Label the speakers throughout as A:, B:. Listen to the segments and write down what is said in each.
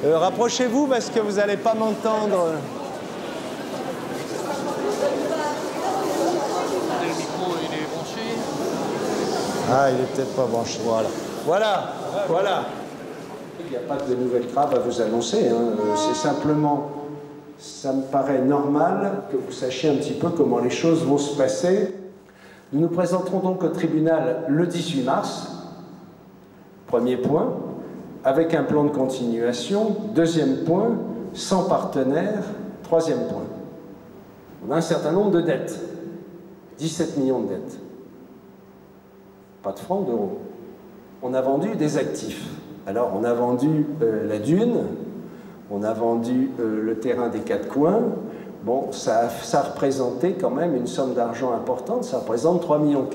A: Rapprochez-vous parce que vous n'allez pas m'entendre.
B: Le micro, il est branché.
A: Ah, il est peut-être pas branché. Voilà. Voilà. Voilà. Il n'y a pas de nouvelles graves à vous annoncer. Hein. C'est simplement, ça me paraît normal que vous sachiez un petit peu comment les choses vont se passer. Nous nous présenterons donc au tribunal le 18 mars, premier point, avec un plan de continuation, deuxième point, sans partenaire, troisième point. On a un certain nombre de dettes, 17 millions de dettes. Pas de francs, d'euros. On a vendu des actifs. Alors, on a vendu la dune, on a vendu le terrain des quatre coins. Bon, ça représentait quand même une somme d'argent importante. Ça représente 3,4 millions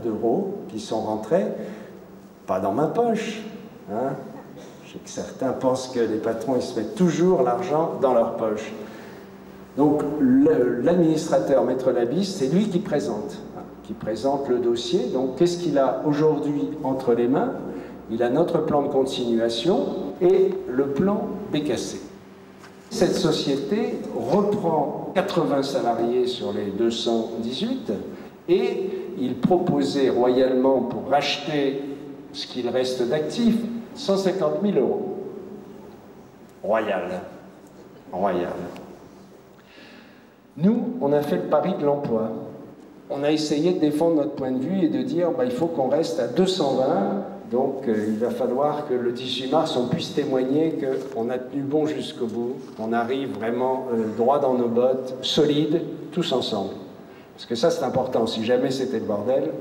A: d'euros qui sont rentrés, pas dans ma poche. Hein. Je sais que certains pensent que les patrons, ils se mettent toujours l'argent dans leur poche. Donc, l'administrateur, Maître Labis, c'est lui qui présente le dossier. Donc, qu'est-ce qu'il a aujourd'hui entre les mains? Il a notre plan de continuation et le plan BKC. Cette société reprend 80 salariés sur les 218 et il proposait royalement, pour racheter ce qu'il reste d'actifs, 150 000 euros. Royal. Royal. Nous, on a fait le pari de l'emploi. On a essayé de défendre notre point de vue et de dire il faut qu'on reste à 220. Donc, il va falloir que le 18 mars, on puisse témoigner qu'on a tenu bon jusqu'au bout, qu'on arrive vraiment droit dans nos bottes, solides, tous ensemble. Parce que ça, c'est important. Si jamais c'était le bordel,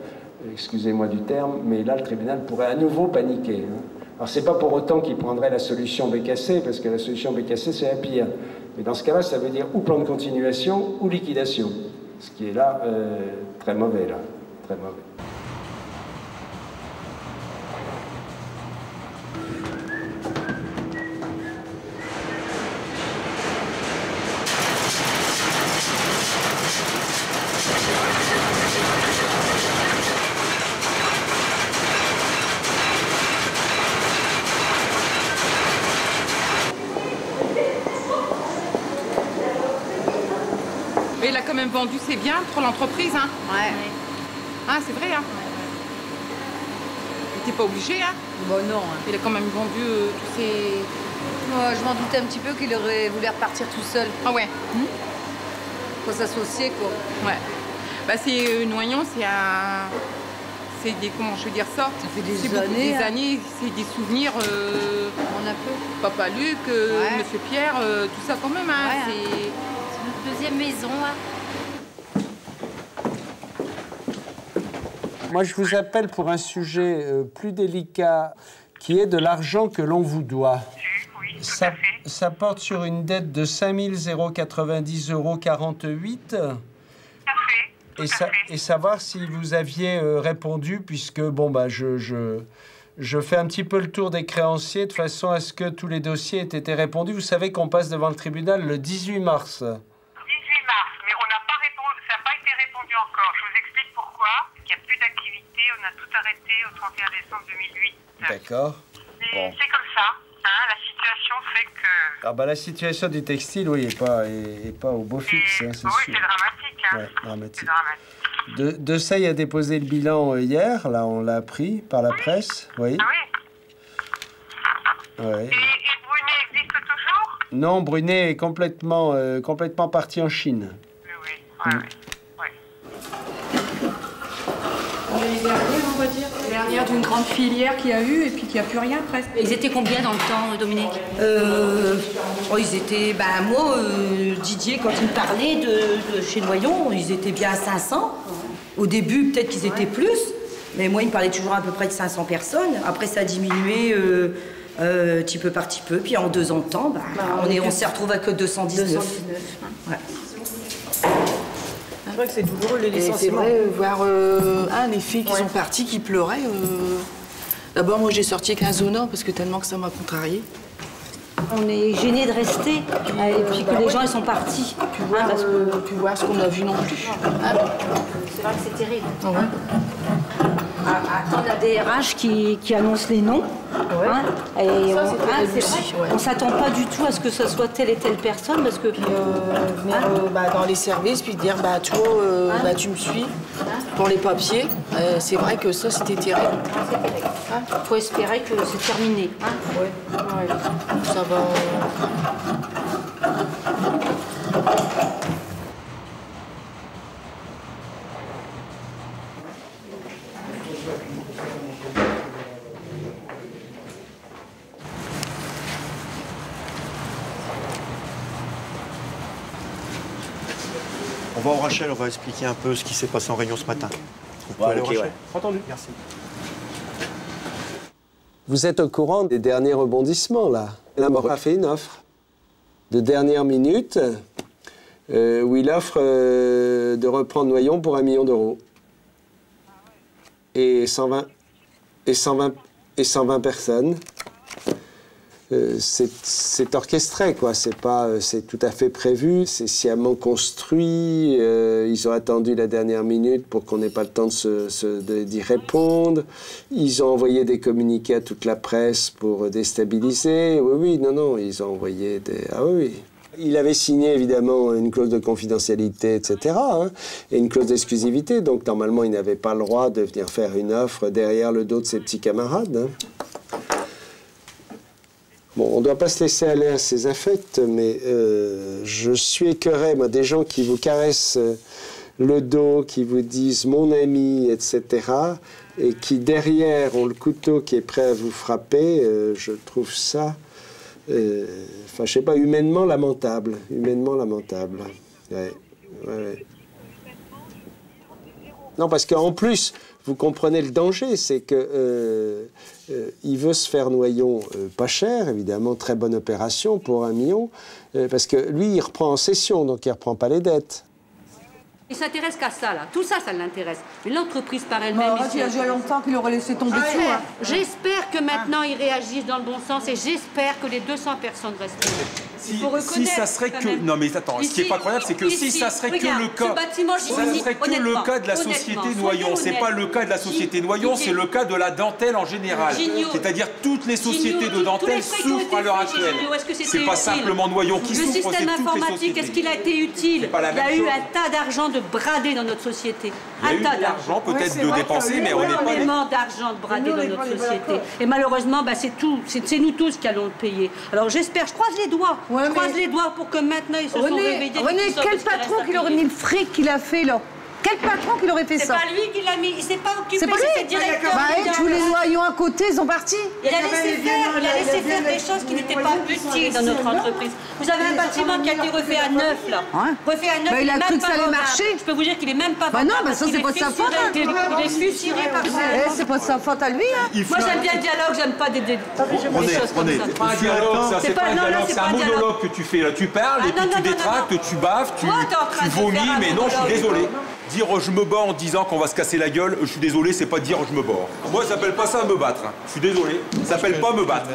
A: excusez-moi du terme, mais là, le tribunal pourrait à nouveau paniquer. Hein. Alors, c'est pas pour autant qu'il prendrait la solution BKC, parce que la solution BKC, c'est la pire. Mais dans ce cas-là, ça veut dire ou plan de continuation ou liquidation. Ce qui est là, très mauvais, là. Très mauvais.
C: Mais il a quand même vendu, c'est bien pour l'entreprise, hein.
D: Ouais.
C: Ah, c'est vrai, hein. Il n'était pas obligé, hein.
D: Bon, non. Hein.
C: Il a quand même vendu tous ses...
D: Moi, je m'en doutais un petit peu qu'il aurait voulu repartir tout seul.
C: Ah ouais.
D: Faut s'associer, quoi.
C: Ouais. Bah, c'est Noyon, c'est un... C'est des... Comment je veux dire ça?
D: Ça fait des
C: années.
D: hein.
C: Années, c'est des souvenirs...
D: On a peu.
C: Papa Luc,
D: ouais.
C: Monsieur Pierre, tout ça quand même, hein.
D: Ouais,
C: c'est...
D: Notre deuxième maison, hein.
A: Moi, je vous appelle pour un sujet plus délicat, qui est de l'argent que l'on vous doit.
E: Oui, tout à fait.
A: Ça porte sur une dette de 5 090,48 €. Et savoir si vous aviez répondu, puisque, bon, bah, je fais un petit peu le tour des créanciers, de façon à ce que tous les dossiers aient été répondus. Vous savez qu'on passe devant le tribunal le 18 mars.
E: 18 mars, mais on n'a pas répondu, ça n'a pas été répondu encore. Je vous explique pourquoi. Il n'y a plus d'activité, on a tout arrêté au 31 décembre 2008.
A: D'accord.
E: Bon. C'est comme ça, hein, la situation fait que...
A: Ah bah la situation du textile, oui, est pas au beau fixe, hein, c'est
E: oui,
A: sûr.
E: c'est dramatique, hein.
A: Ouais, dramatique.
E: C'est dramatique.
A: De ça, il a déposé le bilan hier, là, on l'a appris par la presse, oui.
E: Ah oui.
A: Ouais.
E: Et Brunet existe toujours?
A: Non, Brunet est complètement parti en Chine.
E: Oui, ouais.
F: L'année dernière, on va dire. Dernière d'une grande filière qu'il y a eu et puis qu'il n'y a plus rien presque.
D: Ils étaient combien dans le temps, Dominique? Ils étaient... moi, Didier, quand il me parlait de chez Noyon, ils étaient bien à 500. Au début, peut-être qu'ils étaient plus. Mais moi, il me parlait toujours à peu près de 500 personnes. Après, ça a diminué petit peu par petit peu. Puis en 2 ans de temps, on s'est retrouvé avec 219. Ouais.
F: C'est vrai que c'est douloureux les licenciements.
G: C'est vrai, voir les filles qui sont parties, qui pleuraient. D'abord, moi, j'ai sorti avec un zonant parce que tellement que ça m'a contrariée.
D: On est gênés de rester et puis que les gens ils sont partis.
G: Plus voir ce qu'on a vu non plus.
D: C'est vrai que c'est terrible.
G: Ouais.
D: attendre la DRH qui annonce les noms.
G: Ouais.
D: Hein, et
G: c'est vrai,
D: on s'attend pas du tout à ce que ce soit telle et telle personne parce que
G: dans les services, puis dire toi, tu me suis pour les papiers. C'est vrai que ça, c'était terrible.
D: il faut espérer que c'est terminé. Hein.
G: Ouais. Ça va.
H: On va au Rachel, on va expliquer un peu ce qui s'est passé en réunion ce matin. Vous pouvez aller au Rachel ? Entendu. Merci.
A: Vous êtes au courant des derniers rebondissements, là. La Mort a fait une offre de dernière minute où il offre de reprendre Noyon pour 1 million d'euros. Et 120 personnes. C'est orchestré, quoi. C'est tout à fait prévu, c'est sciemment construit. Ils ont attendu la dernière minute pour qu'on n'ait pas le temps d'y répondre. Ils ont envoyé des communiqués à toute la presse pour déstabiliser. Oui, non, ils ont envoyé des... Ah oui. Il avait signé évidemment une clause de confidentialité, etc., et une clause d'exclusivité. Donc normalement, il n'avait pas le droit de venir faire une offre derrière le dos de ses petits camarades. Bon, on ne doit pas se laisser aller à ces affects, mais je suis écœuré, moi, des gens qui vous caressent le dos, qui vous disent « mon ami », etc., et qui, derrière, ont le couteau qui est prêt à vous frapper. Je trouve ça, je sais pas, humainement lamentable. Humainement lamentable. Ouais. Non, parce qu'en plus... Vous comprenez le danger, c'est que il veut se faire Noyon pas cher, évidemment, très bonne opération pour 1 million, parce que lui, il reprend en cession, donc il ne reprend pas les dettes.
I: Il s'intéresse qu'à ça, là. Tout ça, ça l'intéresse. Mais l'entreprise par elle-même...
F: Il y a déjà longtemps qu'il aurait laissé tomber dessus. Hein.
I: J'espère que maintenant, ils réagissent dans le bon sens et j'espère que les 200 personnes restent.
J: Si ça serait que... Non mais attends, ce qui n'est pas croyable, c'est que si ça serait que le cas... Ça serait que le cas de la société Noyon. C'est pas le cas de la société Noyon, c'est le cas de la dentelle en général. C'est-à-dire toutes les sociétés de dentelle souffrent à l'heure actuelle. C'est pas simplement Noyon qui souffre, c'est toutes les sociétés.
I: Le système informatique, est-ce qu'il a été utile? Il y a eu un tas d'argent de bradé dans notre société.
J: Il y a eu de l'argent peut-être de dépenser, mais on n'est pas...
I: Énormément d'argent de bradé dans notre société. Et malheureusement, c'est nous tous qui allons le payer. Alors j'espère, je croise les doigts. Je croise les doigts pour que maintenant ils se sont réveillés.
F: René, quel patron qui aurait mis le fric qu'il a fait là? Quel patron qui l'aurait fait ça?
I: C'est pas lui qui l'a mis, il s'est pas occupé,
F: c'est
I: c'était directeur.
F: Tous les Noyons à côté sont partis.
I: Il a laissé faire des choses qui n'étaient pas utiles dans notre entreprise. Vous avez un bâtiment qui a été refait à neuf, là. Refait à neuf,
F: il a cru que ça allait marcher.
I: Je peux vous dire qu'il est même pas
F: vendable. Non, ça c'est pas de sa faute.
I: Il est fusilé par ça.
F: C'est pas de sa faute à lui.
I: Moi j'aime bien le dialogue, j'aime pas des choses comme ça.
J: C'est pas un dialogue, ça, c'est pas un dialogue, c'est un monologue que tu fais là. Tu parles et puis tu détractes, tu baves, tu vomis, mais non, je suis désolé. Dire je me bats en disant qu'on va se casser la gueule, je suis désolé, c'est pas dire je me bats. Moi, ça s'appelle pas ça me battre. Je suis désolé, ça s'appelle pas me battre.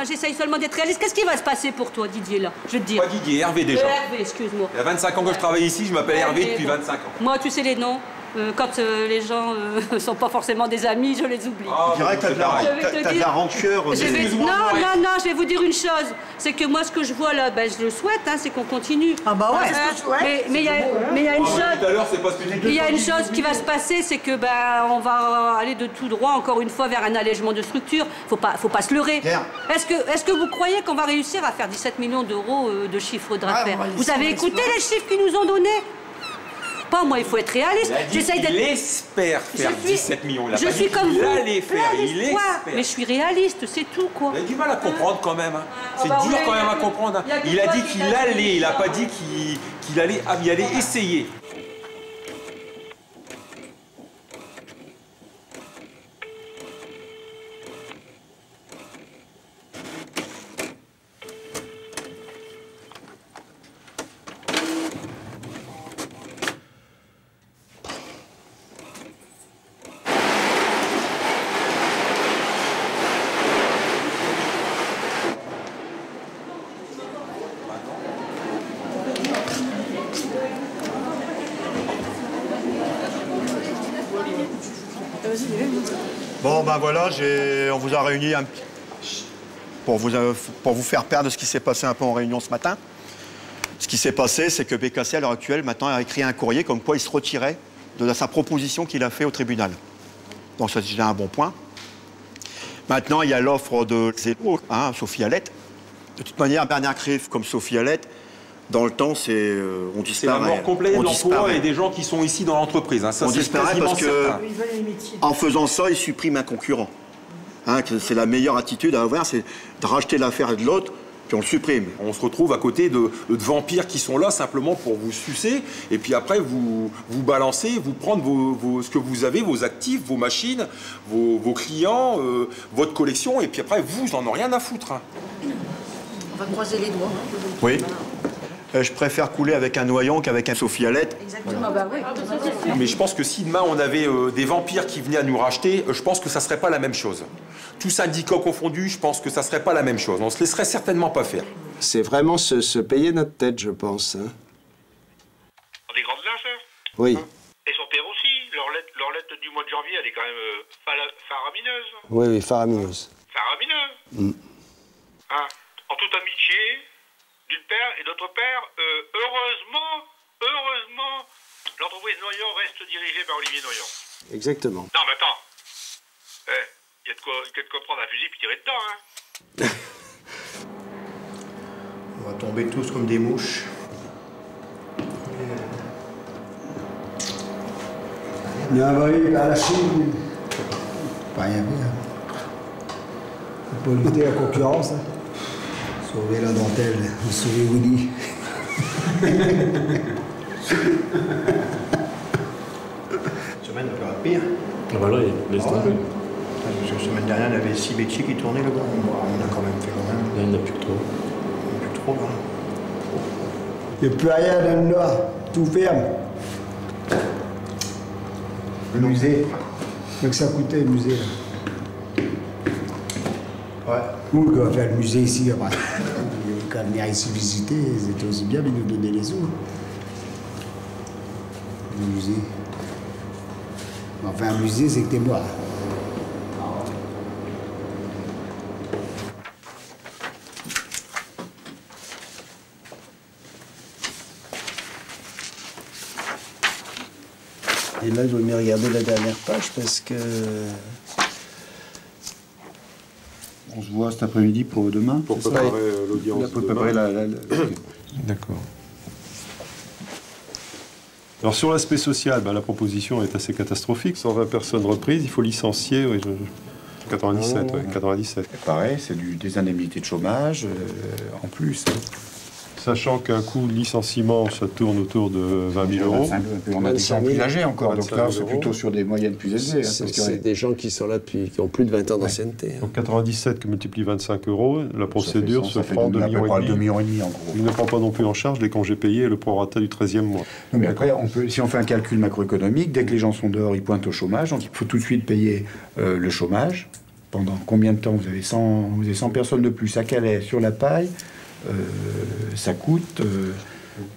I: J'essaye seulement d'être réaliste. Qu'est-ce qui va se passer pour toi, Didier, là? Je vais te dire.
J: Pas Didier, Hervé déjà.
I: Hervé, excuse-moi.
J: Il y a 25 ans que je travaille ici, je m'appelle Hervé depuis 25 ans.
I: Moi, tu sais les noms. Quand les gens sont pas forcément des amis, je les oublie.
H: On dirait que t'as de la rancœur.
I: Non, je vais vous dire une chose. C'est que moi, ce que je vois là, je le souhaite, c'est qu'on continue.
F: Ah bah ouais.
I: Mais il y a une chose. Il y a une chose qui va se passer, c'est que on va aller de tout droit, encore une fois, vers un allègement de structure. Faut pas se leurrer. Est-ce que vous croyez qu'on va réussir à faire 17 millions d'euros de chiffre d'affaires? Vous avez écouté les chiffres qu'ils nous ont donnés? Pas moi, il faut être réaliste.
J: J'essaye d'être. Il espère faire 17 millions.
I: Je suis comme vous.
J: Il allait faire, il espère.
I: Mais je suis réaliste, c'est tout, quoi.
J: Il a du mal à comprendre quand même. C'est dur quand même à comprendre. Il a dit qu'il allait, il a pas dit qu'il allait essayer.
H: Bon, ben voilà, on vous a réunis pour vous faire part de ce qui s'est passé un peu en réunion ce matin. Ce qui s'est passé, c'est que BKC, à l'heure actuelle, maintenant, a écrit un courrier comme quoi il se retirait de sa proposition qu'il a fait au tribunal. Donc, c'est déjà un bon point. Maintenant, il y a l'offre de Zélo, hein, Sophie Allette. De toute manière, Bernard Krief comme Sophie Allette, dans le temps, on disparaît.
J: C'est la mort complète de l'emploi et des gens qui sont ici dans l'entreprise. Hein.
H: On disparaît parce qu'en faisant ça, ils suppriment un concurrent. Hein, c'est la meilleure attitude à avoir, c'est de racheter l'affaire de l'autre, puis on le supprime.
J: On se retrouve à côté de vampires qui sont là simplement pour vous sucer, et puis après vous balancer, vous prendre ce que vous avez, vos actifs, vos machines, vos clients, votre collection, et puis après vous n'en avez rien à foutre. Hein.
D: On va croiser les doigts.
H: Oui. Je préfère couler avec un noyon qu'avec un Sophie Allette.
D: Exactement, bah oui.
J: Mais je pense que si demain on avait des vampires qui venaient à nous racheter, je pense que ça serait pas la même chose. Tous syndicats confondus, je pense que ça serait pas la même chose. On se laisserait certainement pas faire.
A: C'est vraiment se payer notre tête, je pense. Hein.
K: Des grandes affaires.
A: Oui.
K: Et son père aussi. Leur lettre du mois de janvier, elle est quand même faramineuse.
A: Oui, faramineuse.
K: Faramineuse. Hein, en toute amitié, d'une part, et d'autre part, heureusement, l'entreprise Noyon reste dirigée par Olivier Noyon.
A: Exactement.
K: Non, mais attends. Il y a de quoi prendre un fusil puis tirer dedans, hein.
H: On va tomber tous comme des mouches.
L: Il y a envoyé par la Chine. Pas rien faire. Il faut lutter la concurrence. Hein. Sauver la dentelle, sauver Woody.
H: Semaine encore pire.
M: Ah bah là, il laisse tomber.
H: La semaine dernière, il y avait 6 métiers qui tournaient là-bas. On a quand même fait quand même.
M: Là, il n'y en a plus que trop.
H: Il n'y en a plus que trop, là.
L: Il n'y a plus rien dans le nord. Tout ferme. Le musée. Donc ça coûtait le musée. Là.
H: Ouais.
L: Nous, on va faire le musée ici. Quand on vient ici visiter, c'était aussi bien de nous donner les sous. Le musée. Enfin, un musée, c'est que t'es moi. Et là, je vais me regarder la dernière page parce que...
H: On se voit cet après-midi pour demain.
J: Pour préparer l'audience.
H: Pour préparer la...
M: D'accord. Alors sur l'aspect social, la proposition est assez catastrophique. 120 personnes reprises, il faut licencier, 97, ouais, 97.
H: Pareil, c'est des indemnités de chômage en plus.
M: Sachant qu'un coût de licenciement, ça tourne autour de 20 000 euros.
H: On a des gens plus âgés encore, donc là, c'est plutôt sur des moyennes plus élevées.
A: C'est des gens qui sont là depuis, qui ont plus de 20 ans d'ancienneté.
M: Donc 97 qui multiplie 25 euros, la procédure se prend 2,5 millions.
H: En gros.
M: Il ne prend pas non plus en charge les congés payés et le prorata du 13e mois.
H: Non, mais après, si on fait un calcul macroéconomique, dès que les gens sont dehors, ils pointent au chômage, donc il faut tout de suite payer le chômage. Pendant combien de temps vous avez 100 personnes de plus à Calais, sur la paille. Ça coûte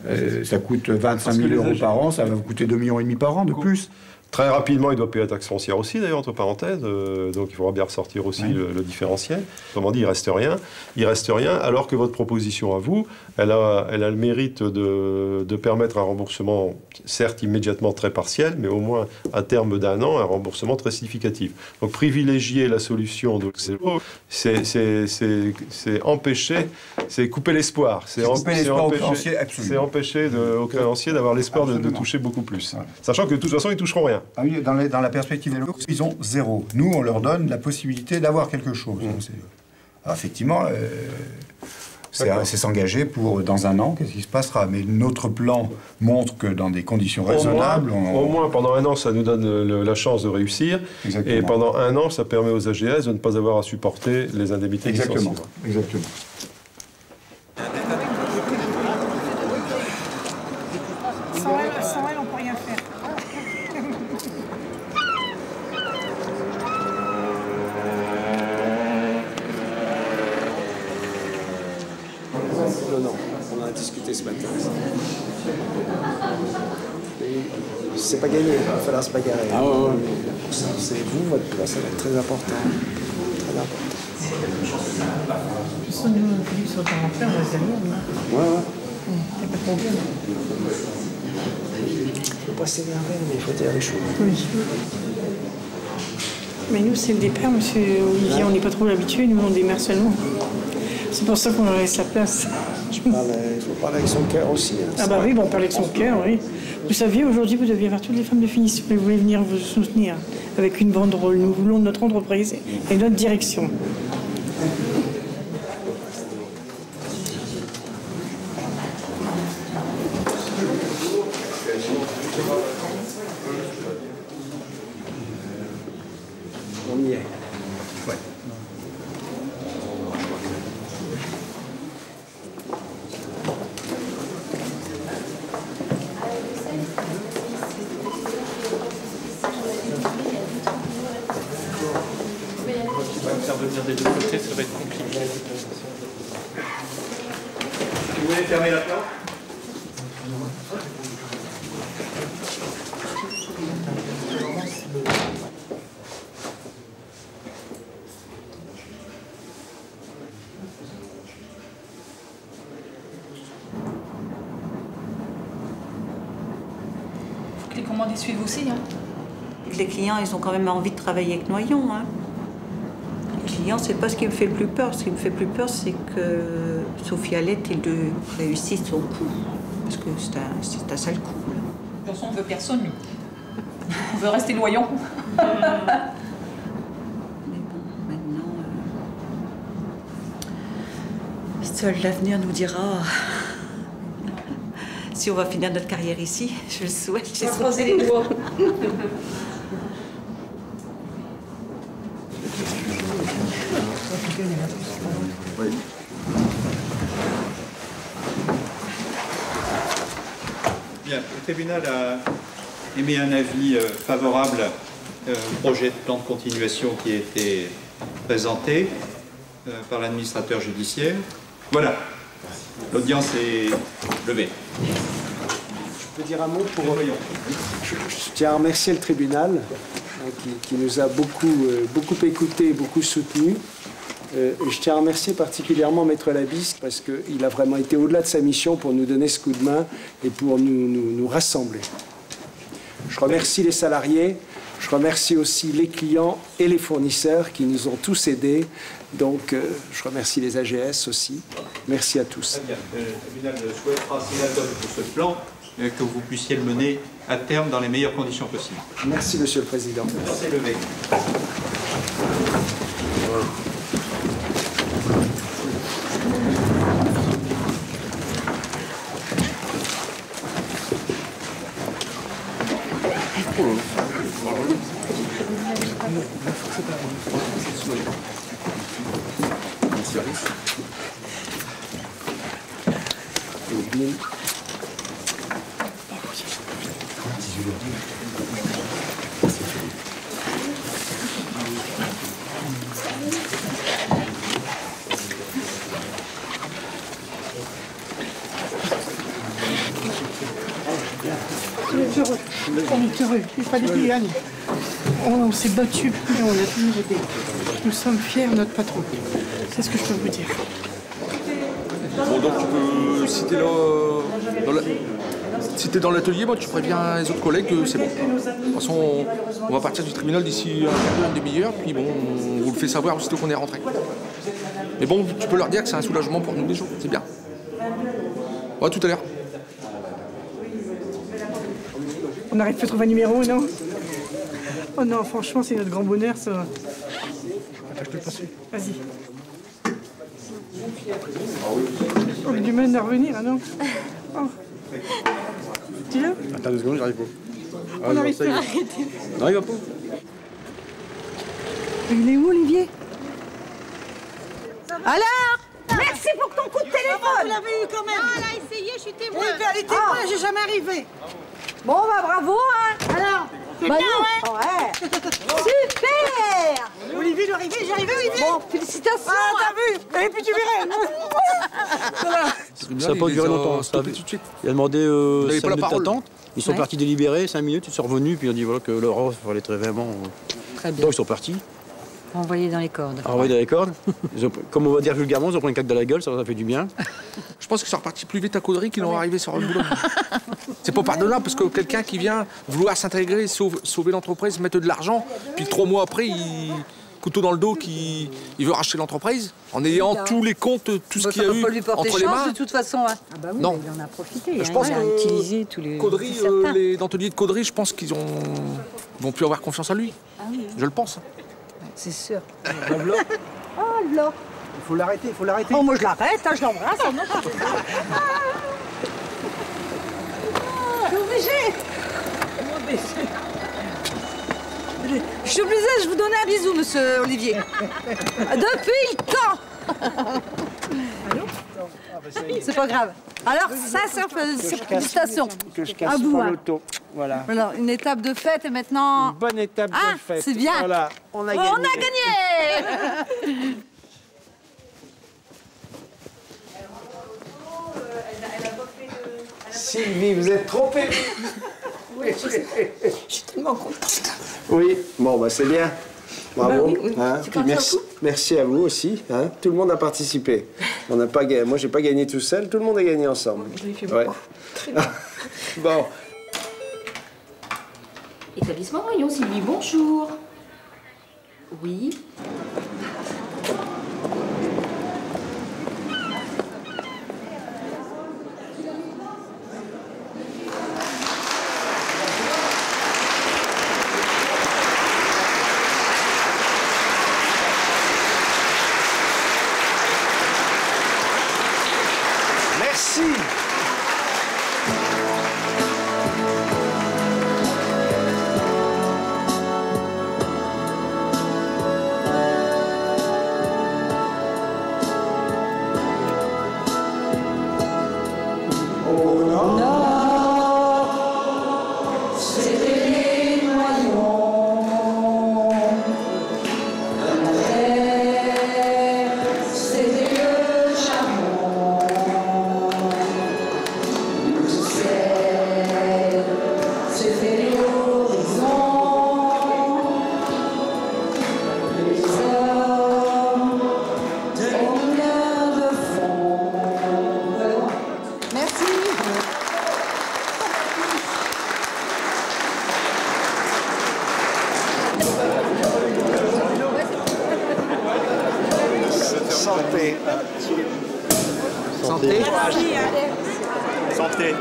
H: 25 000 euros par an, ça va vous coûter 2,5 millions par an de plus.
M: Très rapidement, il doit payer la taxe foncière aussi, d'ailleurs, entre parenthèses. Donc il faudra bien ressortir aussi le différentiel. Autrement dit, il ne reste rien. Il reste rien, alors que votre proposition à vous, elle a le mérite de permettre un remboursement, certes immédiatement très partiel, mais au moins à terme d'un an, un remboursement très significatif. Donc privilégier la solution de c'est empêcher, c'est couper l'espoir. C'est empêcher aux créanciers d'avoir l'espoir de toucher beaucoup plus. Ouais. Sachant que de toute façon, ils ne toucheront rien.
H: Ah oui, dans la perspective des locaux, ils ont zéro. Nous, on leur donne la possibilité d'avoir quelque chose. Alors, effectivement, c'est s'engager pour dans un an, qu'est-ce qui se passera. Mais notre plan montre que dans des conditions raisonnables...
M: Au moins, pendant un an, ça nous donne la chance de réussir. Exactement. Et pendant un an, ça permet aux AGS de ne pas avoir à supporter les indemnités.
H: Exactement. Exactement.
F: Sans elle, on ne peut rien faire.
A: Non, on a discuté ce matin. C'est pas gagné, il va falloir se bagarrer.
L: Ah ouais.
A: C'est vous, votre place, ça va être très important. Très important.
N: De toute façon, nous, Philippe, sur le terrain, on reste derrière.
A: Ouais.
N: Il n'y a pas de problème.
A: Il ne faut pas s'énerver, mais il faut dire les choses.
N: Oui. Mais nous, c'est le départ, monsieur Olivier, on n'est pas trop habitués, nous, on démarre seulement. C'est pour ça qu'on leur laisse la place.
A: Il faut parler avec son cœur aussi. Hein,
N: ah bah oui, bon, on parle avec son cœur, oui. Vous saviez, aujourd'hui, vous deviez voir toutes les femmes de finition qui voulaient venir vous soutenir avec une banderole. Nous voulons notre entreprise et notre direction.
A: On y est. Ouais.
B: Venir des deux côtés, ça va être compliqué.
H: Vous voulez fermer la porte?
F: Faut que les commandes y suivent aussi. Hein.
D: Les clients, ils ont quand même envie de travailler avec Noyon. Hein. Les clients, c'est pas ce qui me fait le plus peur. Ce qui me fait le plus peur, c'est que Sophie Alette, il réussisse son coup. Parce que c'est un sale coup. Là.
F: De toute façon, on veut personne, nous. On veut rester Noyon.
D: Mais bon, maintenant... Seul l'avenir nous dira si on va finir notre carrière ici. Je le souhaite.
F: J'ai croisé les doigts.
H: Oui.
O: Bien, le tribunal a émis un avis favorable au projet de plan de continuation qui a été présenté par l'administrateur judiciaire. Voilà, l'audience est levée.
A: Je peux dire un mot pour... Je tiens à remercier le tribunal qui nous a beaucoup écoutés, beaucoup soutenus. Je tiens à remercier particulièrement Maître Labisque parce qu'il a vraiment été au-delà de sa mission pour nous donner ce coup de main et pour nous rassembler. Je remercie les salariés, je remercie aussi les clients et les fournisseurs qui nous ont tous aidés. Donc, je remercie les AGS aussi. Merci à tous.
O: Très bien. Le tribunal souhaitera, s'il adopte ce plan, que vous puissiez le mener à terme dans les meilleures conditions possibles.
A: Merci, Monsieur le Président.
O: C'est levé.
N: On est heureux, il fallait qu'il gagne. On s'est battu et on a toujours aidé. Nous sommes fiers de notre patron. C'est ce que je peux vous dire.
J: Bon, donc tu peux, si t'es dans l'atelier, tu préviens les autres collègues que c'est bon. De toute façon, on va partir du tribunal d'ici une demi-heure, puis bon, on vous le fait savoir aussitôt qu'on est rentré. Mais bon, tu peux leur dire que c'est un soulagement pour nous les jours, c'est bien. Ouais, tout à l'heure.
N: On n'arrive plus à trouver un numéro, non? Oh non, franchement, c'est notre grand bonheur, ça. Je peux passer. Vas-y. On a du mal à revenir, hein, non? Oh. Tu l'as?
J: Attends 2 secondes, j'arrive pas.
N: On n'arrive pas à arrêter.
J: Non, il va pas.
N: Il est où, Olivier?
D: Alors, merci pour ton coup de téléphone.
P: Vous l'avez eu quand même.
D: Ah, elle a essayé, je suis témoin.
P: Oui, elle est témoin, j'ai jamais arrivé.
D: Bon, bah bravo, hein.
P: Alors, c'est
D: bah,
P: bien,
D: ouais. Super.
P: Olivier, doit arriver, j'ai arrivé, Olivier.
D: Bon, félicitations.
P: Ah, t'as vu? Et puis tu verrais.
Q: Ça n'a pas duré longtemps. Il a demandé 5 minutes d'attente. Ils sont partis délibérer 5 minutes, ils sont revenus, puis on dit voilà que l'Europe fallait très vraiment.
R: Très bien.
Q: Donc ils sont partis.
R: Envoyés dans les cordes.
Q: Envoyés dans les cordes. Comme on va dire vulgairement, ils ont pris une claque dans la gueule, ça fait du bien.
S: Je pense qu'ils sont repartis plus vite à Caudry qu'ils n'ont arrivé sur le boulot. C'est pas pardonnable parce que quelqu'un qui vient vouloir s'intégrer, sauver l'entreprise, mettre de l'argent, puis 3 mois après, couteau dans le dos, il veut racheter l'entreprise en ayant tous les comptes, tout ce qu'il y a eu entre les mains.
R: De toute façon. Hein. Ah bah oui,
S: non.
R: Il en a profité.
S: Je pense
R: il a utilisé tous les.
S: Caudry, les dentelliers de Caudry, je pense qu'ils vont plus avoir confiance en lui.
R: Ah oui.
S: Je le pense.
R: C'est sûr.
P: Ah là.
Q: Il faut l'arrêter, il faut l'arrêter.
P: Oh, moi je l'arrête, hein, je l'embrasse. Je suis obligée.
R: Je suis obligée, je vous donne un bisou, monsieur Olivier. Depuis le temps. C'est pas grave. Alors, ça, c'est félicitations.
A: Que je casse
R: À bout,
A: pas
R: hein.
A: l'auto. Voilà.
R: Alors, une étape de fête et maintenant.
A: Une bonne étape de fête.
R: C'est bien.
A: Voilà, on a gagné.
R: On a gagné.
A: Sylvie, vous êtes trop émue.
P: Oui, je suis tellement contente.
A: Oui, bon, bah c'est bien. Bravo.
P: Bah oui.
A: Hein, puis merci à vous aussi. Hein. Tout le monde a participé. On n'a pas gagné. Moi, j'ai pas gagné tout seul. Tout le monde a gagné ensemble.
P: Vous avez fait
A: Ouais.
P: Très bien.
A: Bon.
D: Établissement Rayon, Sylvie, bonjour. Oui.
A: Merci. Santé.
H: Santé. Santé.